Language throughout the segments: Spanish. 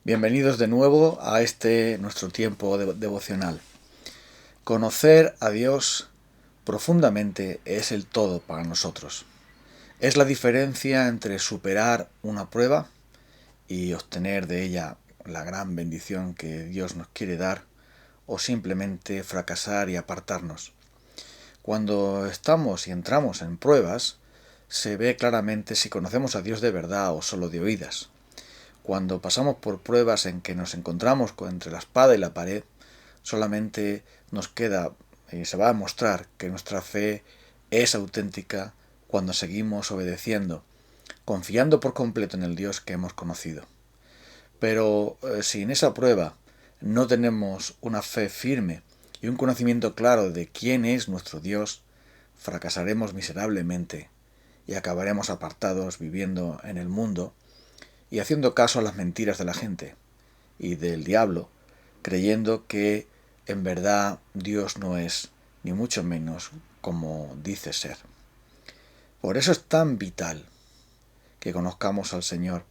Bienvenidos de nuevo a nuestro tiempo devocional. Conocer a Dios profundamente es el todo para nosotros. Es la diferencia entre superar una prueba y obtener de ella la gran bendición que Dios nos quiere dar, o simplemente fracasar y apartarnos. Cuando estamos y entramos en pruebas, se ve claramente si conocemos a Dios de verdad o solo de oídas. Cuando pasamos por pruebas en que nos encontramos entre la espada y la pared, solamente nos queda y se va a mostrar que nuestra fe es auténtica cuando seguimos obedeciendo, confiando por completo en el Dios que hemos conocido. Pero si en esa prueba no tenemos una fe firme y un conocimiento claro de quién es nuestro Dios, fracasaremos miserablemente y acabaremos apartados viviendo en el mundo y haciendo caso a las mentiras de la gente y del diablo, creyendo que en verdad Dios no es ni mucho menos como dice ser. Por eso es tan vital que conozcamos al Señor.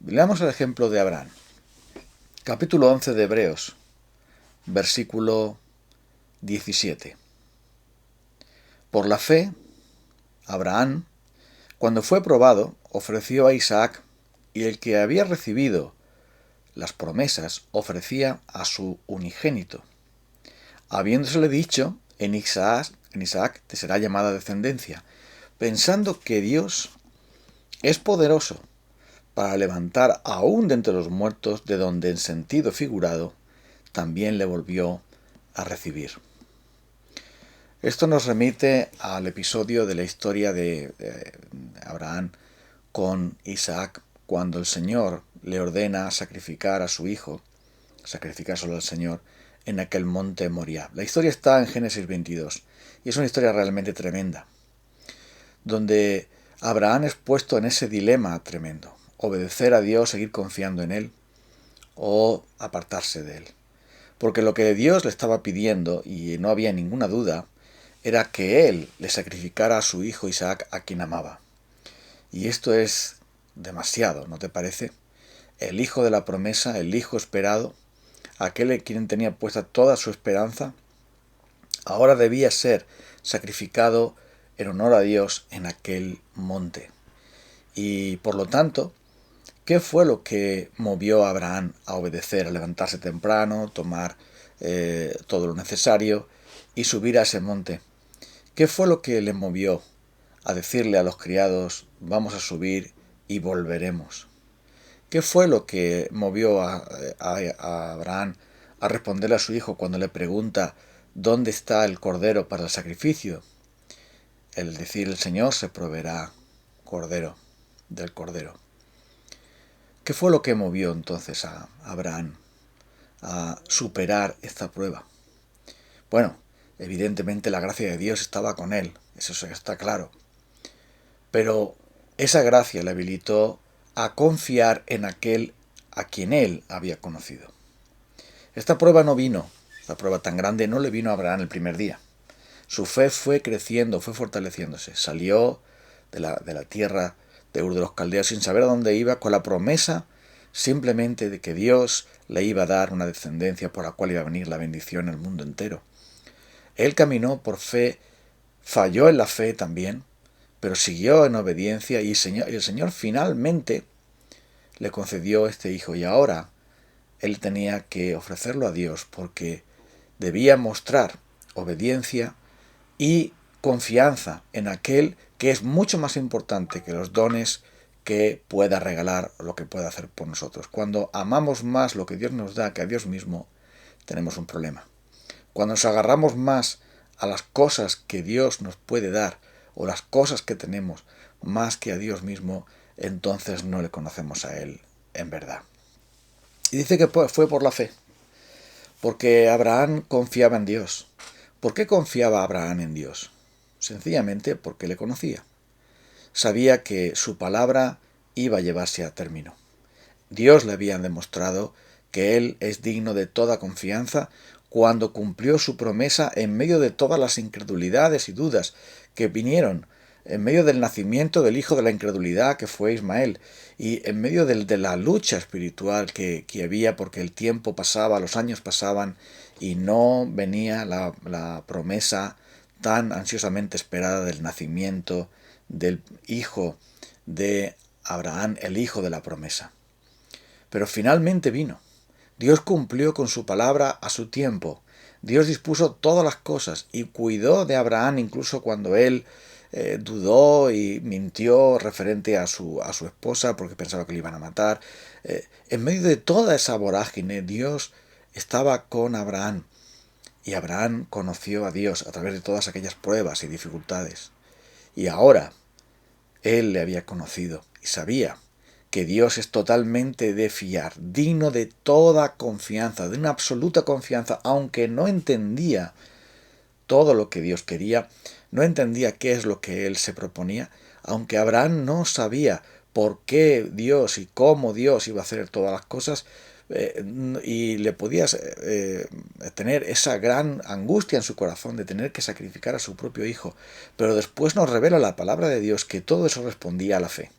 Leamos el ejemplo de Abraham. Capítulo 11 de Hebreos, versículo 17. Por la fe, Abraham, cuando fue probado, ofreció a Isaac, y el que había recibido las promesas ofrecía a su unigénito, habiéndosele dicho, en Isaac te será llamada descendencia, pensando que Dios es poderoso para levantar aún de entre los muertos, de donde en sentido figurado también le volvió a recibir. Esto nos remite al episodio de la historia de Abraham con Isaac, cuando el Señor le ordena sacrificar a su hijo, sacrificárselo al Señor, en aquel monte Moriah. La historia está en Génesis 22 y es una historia realmente tremenda, donde Abraham es puesto en ese dilema tremendo: obedecer a Dios, seguir confiando en Él, o apartarse de Él. Porque lo que Dios le estaba pidiendo, y no había ninguna duda, era que Él le sacrificara a su hijo Isaac, a quien amaba. Y esto es demasiado, ¿no te parece? El hijo de la promesa, el hijo esperado, aquel en quien tenía puesta toda su esperanza, ahora debía ser sacrificado en honor a Dios en aquel monte. Y por lo tanto, ¿qué fue lo que movió a Abraham a obedecer, a levantarse temprano, tomar todo lo necesario y subir a ese monte? ¿Qué fue lo que le movió a decirle a los criados, vamos a subir y volveremos? ¿Qué fue lo que movió a Abraham a responderle a su hijo cuando le pregunta dónde está el cordero para el sacrificio? El decir, el Señor se proveerá del cordero. ¿Qué fue lo que movió entonces a Abraham a superar esta prueba? Bueno, evidentemente la gracia de Dios estaba con él, eso está claro. Pero esa gracia le habilitó a confiar en aquel a quien él había conocido. Esta prueba tan grande no le vino a Abraham el primer día. Su fe fue creciendo, fue fortaleciéndose. Salió de la tierra de Ur de los Caldeos sin saber a dónde iba, con la promesa simplemente de que Dios le iba a dar una descendencia por la cual iba a venir la bendición al mundo entero. Él caminó por fe, falló en la fe también, pero siguió en obediencia y el Señor finalmente le concedió este hijo. Y ahora él tenía que ofrecerlo a Dios porque debía mostrar obediencia y confianza en aquel que es mucho más importante que los dones que pueda regalar o lo que pueda hacer por nosotros. Cuando amamos más lo que Dios nos da que a Dios mismo, tenemos un problema. Cuando nos agarramos más a las cosas que Dios nos puede dar o las cosas que tenemos más que a Dios mismo, entonces no le conocemos a Él en verdad. Y dice que fue por la fe, porque Abraham confiaba en Dios. ¿Por qué confiaba Abraham en Dios? Sencillamente porque le conocía. Sabía que su palabra iba a llevarse a término. Dios le había demostrado que Él es digno de toda confianza cuando cumplió su promesa en medio de todas las incredulidades y dudas que vinieron en medio del nacimiento del hijo de la incredulidad que fue Ismael, y en medio de la lucha espiritual que había, porque el tiempo pasaba, los años pasaban, y no venía la promesa tan ansiosamente esperada del nacimiento del hijo de Abraham, el hijo de la promesa. Pero finalmente vino. Dios cumplió con su palabra a su tiempo. Dios dispuso todas las cosas y cuidó de Abraham incluso cuando él dudó y mintió referente a su esposa porque pensaba que le iban a matar. En medio de toda esa vorágine, Dios estaba con Abraham. Y Abraham conoció a Dios a través de todas aquellas pruebas y dificultades. Y ahora él le había conocido y sabía que Dios es totalmente de fiar, digno de toda confianza, de una absoluta confianza, aunque no entendía todo lo que Dios quería, no entendía qué es lo que él se proponía, aunque Abraham no sabía por qué Dios y cómo Dios iba a hacer todas las cosas, y le podías tener esa gran angustia en su corazón de tener que sacrificar a su propio hijo. Pero después nos revela la palabra de Dios que todo eso respondía a la fe.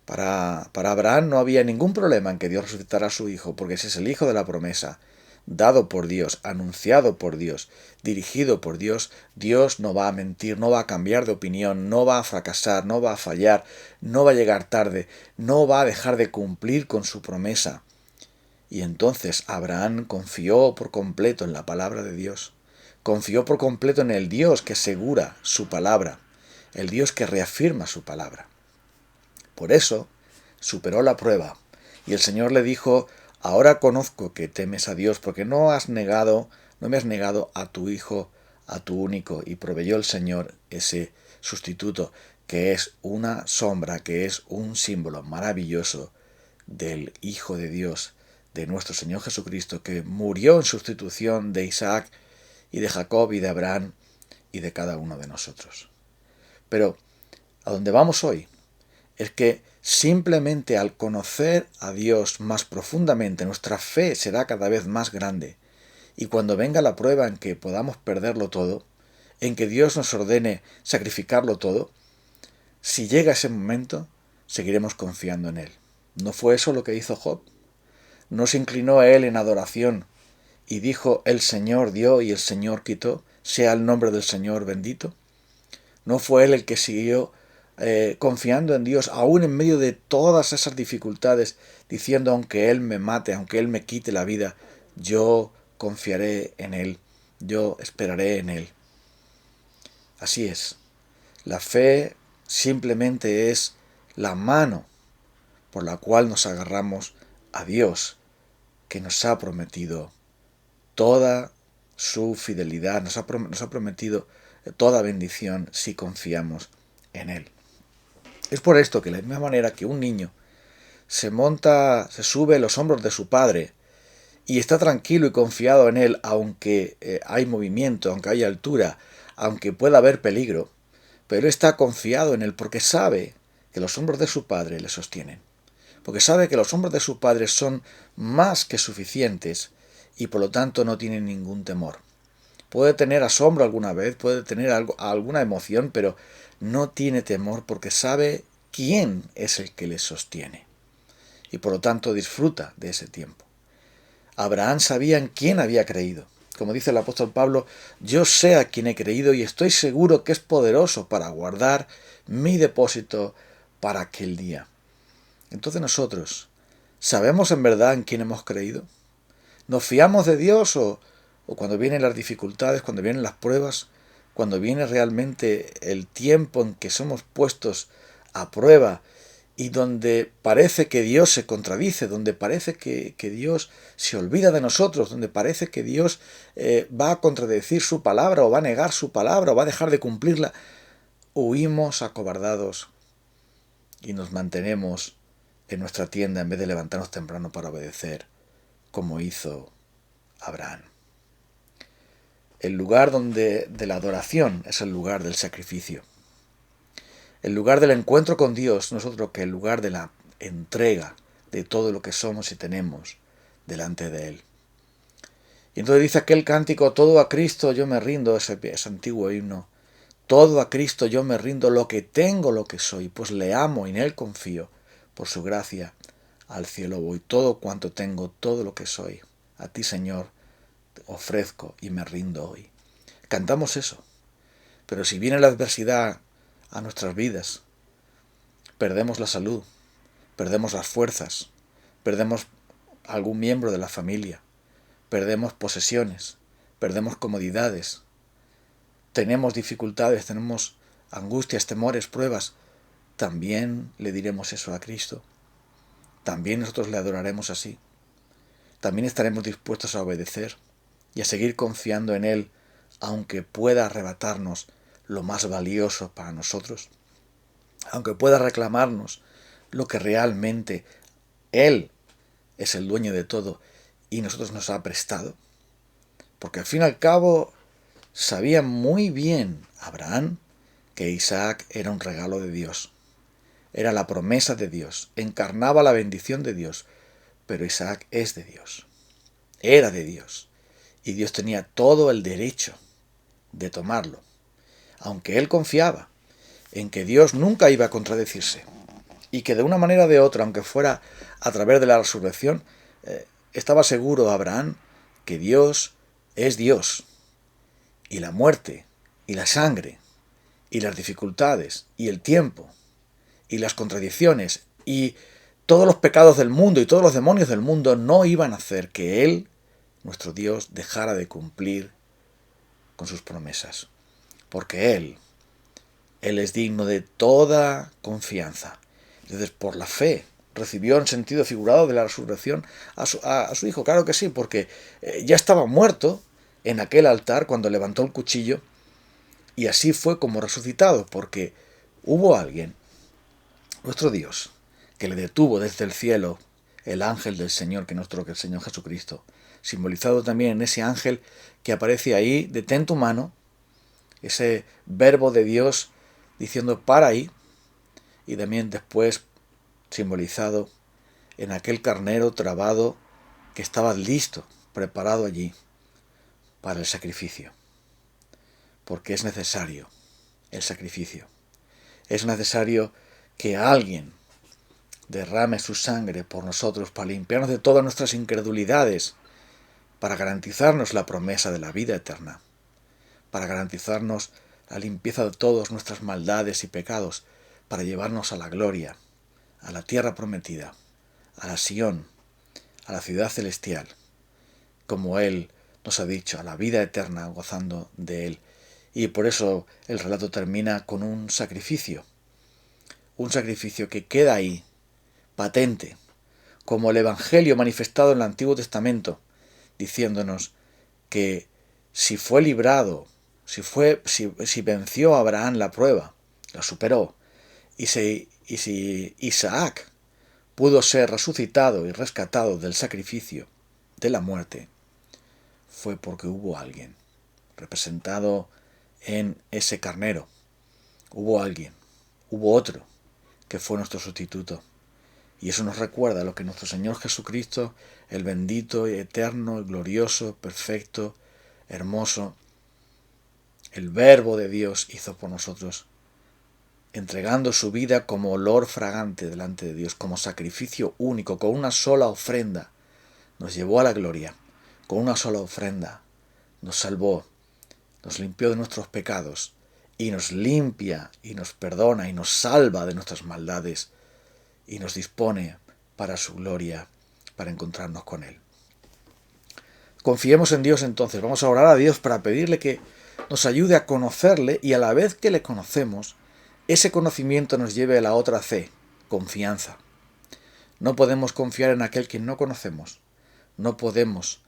Para Abraham no había ningún problema en que Dios resucitara a su hijo, porque ese es el hijo de la promesa, dado por Dios, anunciado por Dios, dirigido por Dios. Dios no va a mentir, no va a cambiar de opinión, no va a fracasar, no va a fallar, no va a llegar tarde, no va a dejar de cumplir con su promesa. Y entonces Abraham confió por completo en la palabra de Dios, confió por completo en el Dios que asegura su palabra, el Dios que reafirma su palabra. Por eso superó la prueba, y el Señor le dijo: ahora conozco que temes a Dios, porque no me has negado a tu hijo, a tu único. Y proveyó el Señor ese sustituto, que es una sombra, que es un símbolo maravilloso del Hijo de Dios, de nuestro Señor Jesucristo, que murió en sustitución de Isaac y de Jacob y de Abraham y de cada uno de nosotros. Pero a donde vamos hoy es que simplemente al conocer a Dios más profundamente, nuestra fe será cada vez más grande. Y cuando venga la prueba en que podamos perderlo todo, en que Dios nos ordene sacrificarlo todo, si llega ese momento, seguiremos confiando en Él. ¿No fue eso lo que hizo Job? ¿No se inclinó a Él en adoración y dijo: el Señor dio y el Señor quitó, sea el nombre del Señor bendito? ¿No fue Él el que siguió confiando en Dios, aún en medio de todas esas dificultades, diciendo: aunque Él me mate, aunque Él me quite la vida, yo confiaré en Él, yo esperaré en Él? Así es. La fe simplemente es la mano por la cual nos agarramos a Dios, que nos ha prometido toda su fidelidad, nos ha prometido toda bendición si confiamos en Él. Es por esto que de la misma manera que un niño se sube a los hombros de su padre y está tranquilo y confiado en él, aunque hay movimiento, aunque hay altura, aunque pueda haber peligro, pero está confiado en él porque sabe que los hombros de su padre le sostienen, porque sabe que los hombros de su padre son más que suficientes y por lo tanto no tiene ningún temor. Puede tener asombro alguna vez, puede tener alguna emoción, pero no tiene temor porque sabe quién es el que le sostiene. Y por lo tanto disfruta de ese tiempo. Abraham sabía en quién había creído. Como dice el apóstol Pablo: yo sé a quién he creído y estoy seguro que es poderoso para guardar mi depósito para aquel día. Entonces nosotros, ¿sabemos en verdad en quién hemos creído? ¿Nos fiamos de Dios o cuando vienen las dificultades, cuando vienen las pruebas, cuando viene realmente el tiempo en que somos puestos a prueba y donde parece que Dios se contradice, donde parece que Dios se olvida de nosotros, donde parece que Dios va a contradecir su palabra o va a negar su palabra o va a dejar de cumplirla? Huimos acobardados y nos mantenemos en nuestra tienda en vez de levantarnos temprano para obedecer, como hizo Abraham. El lugar de la adoración es el lugar del sacrificio. El lugar del encuentro con Dios no es otro que el lugar de la entrega de todo lo que somos y tenemos delante de Él. Y entonces dice aquel cántico: todo a Cristo yo me rindo, ese antiguo himno: Todo a Cristo yo me rindo, lo que tengo, lo que soy, pues le amo y en Él confío. Por su gracia al cielo voy, todo cuanto tengo, todo lo que soy. A ti, Señor, te ofrezco y me rindo hoy. Cantamos eso, pero si viene la adversidad a nuestras vidas, perdemos la salud, perdemos las fuerzas, perdemos algún miembro de la familia, perdemos posesiones, perdemos comodidades, tenemos dificultades, tenemos angustias, temores, pruebas, también le diremos eso a Cristo. También nosotros le adoraremos así. También estaremos dispuestos a obedecer y a seguir confiando en Él, aunque pueda arrebatarnos lo más valioso para nosotros, aunque pueda reclamarnos lo que realmente Él es el dueño de todo y nosotros nos ha prestado. Porque al fin y al cabo sabía muy bien Abraham que Isaac era un regalo de Dios. Era la promesa de Dios, encarnaba la bendición de Dios, pero Isaac es de Dios, era de Dios, y Dios tenía todo el derecho de tomarlo, aunque él confiaba en que Dios nunca iba a contradecirse, y que de una manera o de otra, aunque fuera a través de la resurrección, estaba seguro Abraham que Dios es Dios, y la muerte, y la sangre, y las dificultades, y el tiempo, y las contradicciones y todos los pecados del mundo y todos los demonios del mundo no iban a hacer que Él, nuestro Dios, dejara de cumplir con sus promesas. Porque Él es digno de toda confianza. Entonces, por la fe, recibió en sentido figurado de la resurrección a su hijo. Claro que sí, porque ya estaba muerto en aquel altar cuando levantó el cuchillo y así fue como resucitado, porque hubo alguien, nuestro Dios, que le detuvo desde el cielo el ángel del Señor, que es el Señor Jesucristo, simbolizado también en ese ángel que aparece ahí, detén tu mano, ese verbo de Dios diciendo para ahí, y también después simbolizado en aquel carnero trabado que estaba listo, preparado allí para el sacrificio, porque es necesario el sacrificio, es necesario que alguien derrame su sangre por nosotros para limpiarnos de todas nuestras incredulidades, para garantizarnos la promesa de la vida eterna, para garantizarnos la limpieza de todas nuestras maldades y pecados, para llevarnos a la gloria, a la tierra prometida, a la Sión, a la ciudad celestial, como Él nos ha dicho, a la vida eterna gozando de Él. Y por eso el relato termina con un sacrificio que queda ahí, patente, como el Evangelio manifestado en el Antiguo Testamento, diciéndonos que si fue librado, si venció a Abraham la prueba, la superó, y si Isaac pudo ser resucitado y rescatado del sacrificio de la muerte, fue porque hubo alguien representado en ese carnero. Hubo otro que fue nuestro sustituto. Y eso nos recuerda lo que nuestro Señor Jesucristo, el bendito, eterno, el glorioso, perfecto, hermoso, el Verbo de Dios hizo por nosotros, entregando su vida como olor fragante delante de Dios, como sacrificio único, con una sola ofrenda. Nos llevó a la gloria, con una sola ofrenda. Nos salvó, nos limpió de nuestros pecados, y nos limpia, y nos perdona, y nos salva de nuestras maldades, y nos dispone para su gloria, para encontrarnos con Él. Confiemos en Dios entonces, vamos a orar a Dios para pedirle que nos ayude a conocerle y a la vez que le conocemos, ese conocimiento nos lleve a la otra C, confianza. No podemos confiar en aquel que no conocemos, no podemos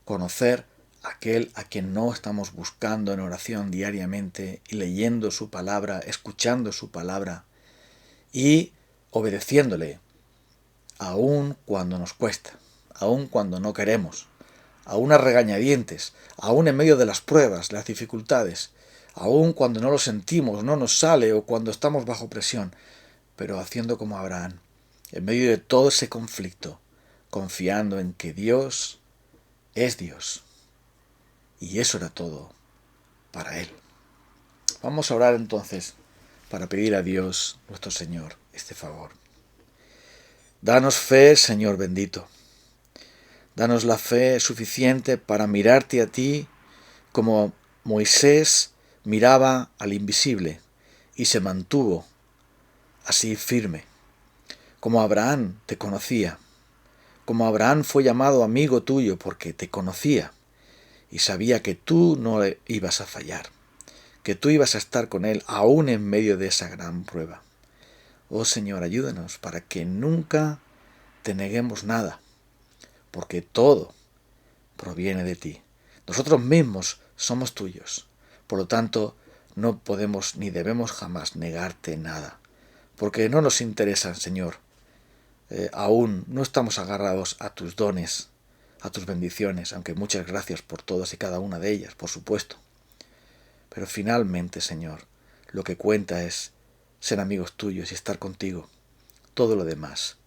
conocer a aquel a quien no estamos buscando en oración diariamente y leyendo su palabra, escuchando su palabra y obedeciéndole, aun cuando nos cuesta, aun cuando no queremos, aun a regañadientes, aun en medio de las pruebas, las dificultades, aun cuando no lo sentimos, no nos sale o cuando estamos bajo presión, pero haciendo como Abraham, en medio de todo ese conflicto, confiando en que Dios es Dios. Y eso era todo para él. Vamos a orar entonces para pedir a Dios, nuestro Señor, este favor. Danos fe, Señor bendito. Danos la fe suficiente para mirarte a ti como Moisés miraba al invisible y se mantuvo así firme. Como Abraham te conocía. Como Abraham fue llamado amigo tuyo porque te conocía y sabía que tú no ibas a fallar, que tú ibas a estar con él aún en medio de esa gran prueba. Oh Señor, ayúdanos para que nunca te neguemos nada, porque todo proviene de ti. Nosotros mismos somos tuyos. Por lo tanto, no podemos ni debemos jamás negarte nada, porque no nos interesan, Señor. Aún no estamos agarrados a tus dones, a tus bendiciones, aunque muchas gracias por todas y cada una de ellas, por supuesto. Pero finalmente, Señor, lo que cuenta es ser amigos tuyos y estar contigo. Todo lo demás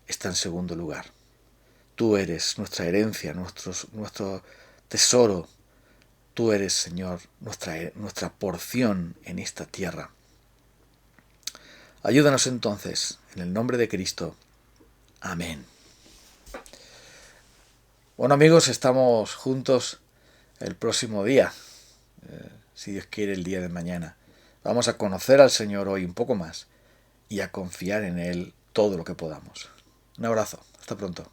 está en segundo lugar. Tú eres nuestra herencia, nuestro tesoro. Tú eres, Señor, nuestra porción en esta tierra. Ayúdanos entonces, en el nombre de Cristo. Amén. Bueno, amigos, estamos juntos el próximo día, si Dios quiere, el día de mañana. Vamos a conocer al Señor hoy un poco más y a confiar en Él todo lo que podamos. Un abrazo. Hasta pronto.